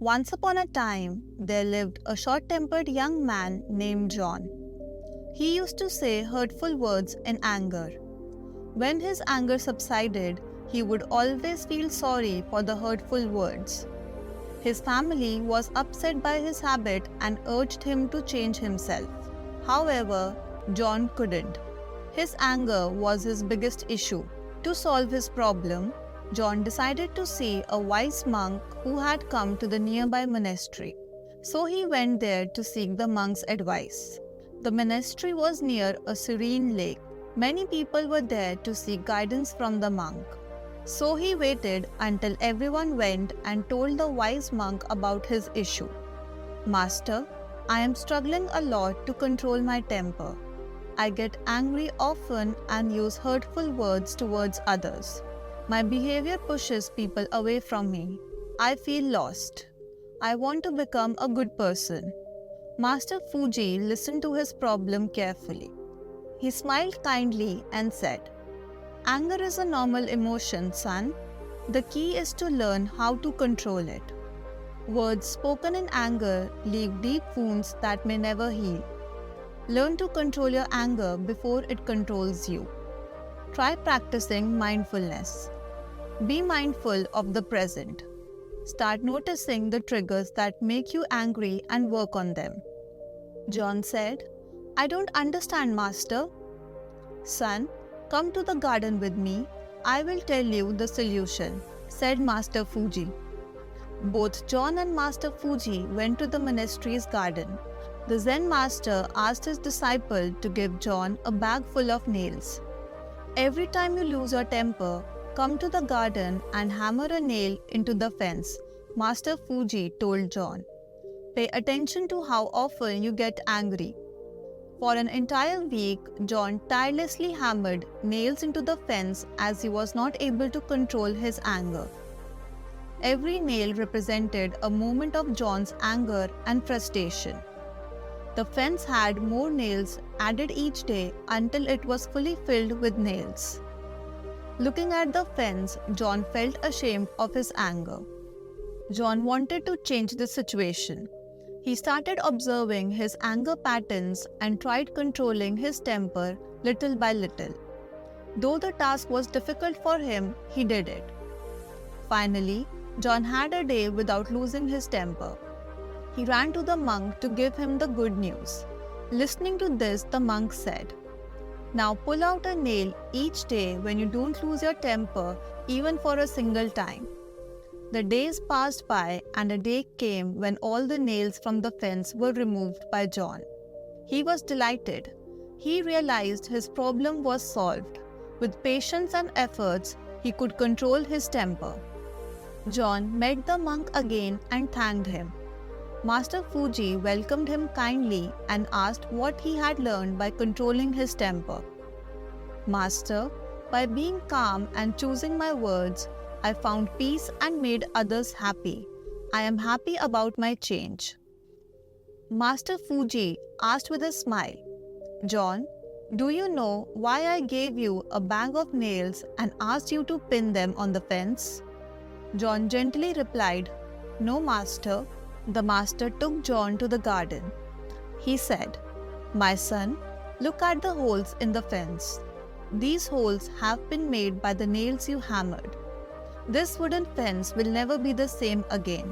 Once upon a time, there lived a short-tempered young man named John. He used to say hurtful words in anger. When his anger subsided, he would always feel sorry for the hurtful words. His family was upset by his habit and urged him to change himself. However, John couldn't. His anger was his biggest issue. To solve his problem, John decided to see a wise monk who had come to the nearby monastery. So he went there to seek the monk's advice. The monastery was near a serene lake. Many people were there to seek guidance from the monk. So he waited until everyone went and told the wise monk about his issue. "Master, I am struggling a lot to control my temper. I get angry often and use hurtful words towards others. My behavior pushes people away from me. I feel lost. I want to become a good person." Master Fuji listened to his problem carefully. He smiled kindly and said, "Anger is a normal emotion, son. The key is to learn how to control it. Words spoken in anger leave deep wounds that may never heal. Learn to control your anger before it controls you. Try practicing mindfulness. Be mindful of the present. Start noticing the triggers that make you angry and work on them." John said, "I don't understand, Master." "Son, come to the garden with me. I will tell you the solution," said Master Fuji. Both John and Master Fuji went to the monastery's garden. The Zen master asked his disciple to give John a bag full of nails. "Every time you lose your temper, come to the garden and hammer a nail into the fence," Master Fuji told John. "Pay attention to how often you get angry." For an entire week, John tirelessly hammered nails into the fence as he was not able to control his anger. Every nail represented a moment of John's anger and frustration. The fence had more nails added each day until it was fully filled with nails. Looking at the fence, John felt ashamed of his anger. John wanted to change the situation. He started observing his anger patterns and tried controlling his temper little by little. Though the task was difficult for him, he did it. Finally, John had a day without losing his temper. He ran to the monk to give him the good news. Listening to this, the monk said, "Now pull out a nail each day when you don't lose your temper, even for a single time." The days passed by and a day came when all the nails from the fence were removed by John. He was delighted. He realized his problem was solved. With patience and efforts, he could control his temper. John met the monk again and thanked him. Master Fuji welcomed him kindly and asked what he had learned by controlling his temper. "Master, by being calm and choosing my words, I found peace and made others happy. I am happy about my change." Master Fuji asked with a smile, "John, do you know why I gave you a bag of nails and asked you to pin them on the fence?" John gently replied, "No, Master." The master took John to the garden. He said, "My son, look at the holes in the fence. These holes have been made by the nails you hammered. This wooden fence will never be the same again.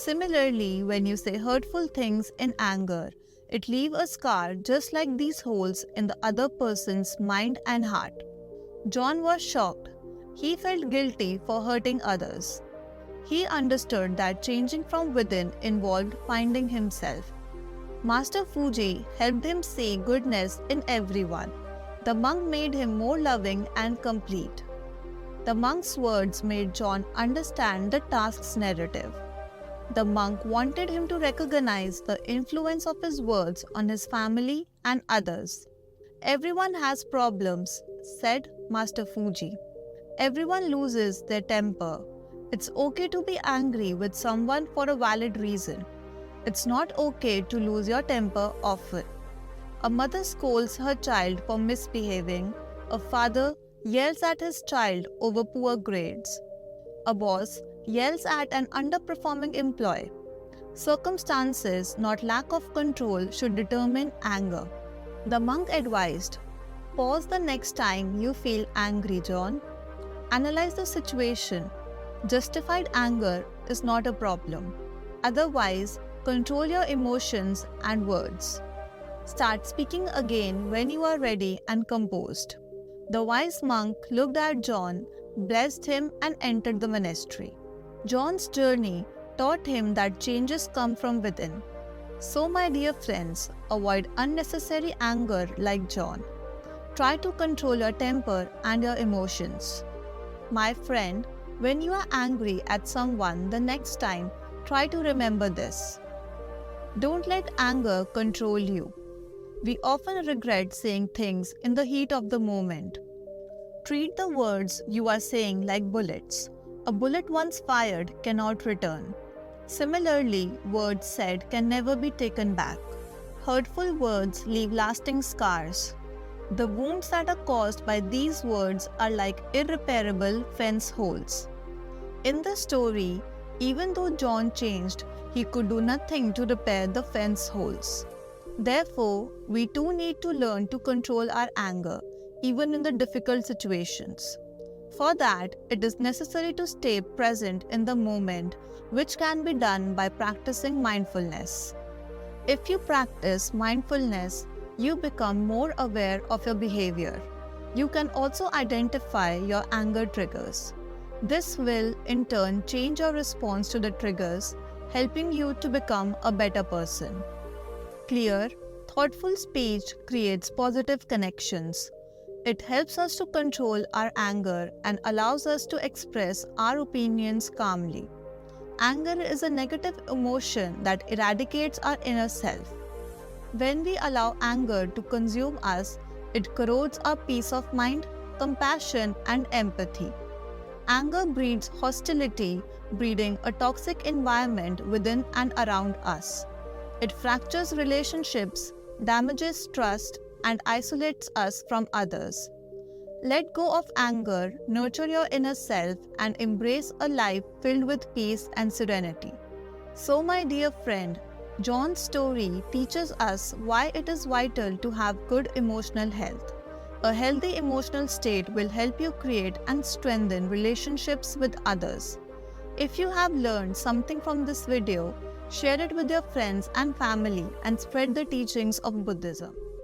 Similarly, when you say hurtful things in anger, it leaves a scar just like these holes in the other person's mind and heart." John was shocked. He felt guilty for hurting others. He understood that changing from within involved finding himself. Master Fuji helped him see goodness in everyone. The monk made him more loving and complete. The monk's words made John understand the task's narrative. The monk wanted him to recognize the influence of his words on his family and others. "Everyone has problems," said Master Fuji. "Everyone loses their temper. It's okay to be angry with someone for a valid reason. It's not okay to lose your temper often. A mother scolds her child for misbehaving. A father yells at his child over poor grades. A boss yells at an underperforming employee. Circumstances, not lack of control, should determine anger. The monk advised, pause the next time you feel angry, John. Analyze the situation. Justified anger is not a problem. Otherwise, control your emotions and words. Start speaking again when you are ready and composed. The wise monk looked at John, blessed him, and entered the monastery. John's journey taught him that changes come from within. So, my dear friends, avoid unnecessary anger like John. Try to control your temper and your emotions. My friend, when you are angry at someone the next time, try to remember this. Don't let anger control you. We often regret saying things in the heat of the moment. Treat the words you are saying like bullets. A bullet once fired cannot return. Similarly, words said can never be taken back. Hurtful words leave lasting scars. The wounds that are caused by these words are like irreparable fence holes. In the story, even though John changed, he could do nothing to repair the fence holes. Therefore, we too need to learn to control our anger, even in the difficult situations. For that, it is necessary to stay present in the moment, which can be done by practicing mindfulness. If you practice mindfulness, you become more aware of your behavior. You can also identify your anger triggers. This will, in turn, change your response to the triggers, helping you to become a better person. Clear, thoughtful speech creates positive connections. It helps us to control our anger and allows us to express our opinions calmly. Anger is a negative emotion that eradicates our inner self. When we allow anger to consume us, it corrodes our peace of mind, compassion, and empathy. Anger breeds hostility, breeding a toxic environment within and around us. It fractures relationships, damages trust, and isolates us from others. Let go of anger, nurture your inner self, and embrace a life filled with peace and serenity. So, my dear friend, John's story teaches us why it is vital to have good emotional health. A healthy emotional state will help you create and strengthen relationships with others. If you have learned something from this video, share it with your friends and family and spread the teachings of Buddhism.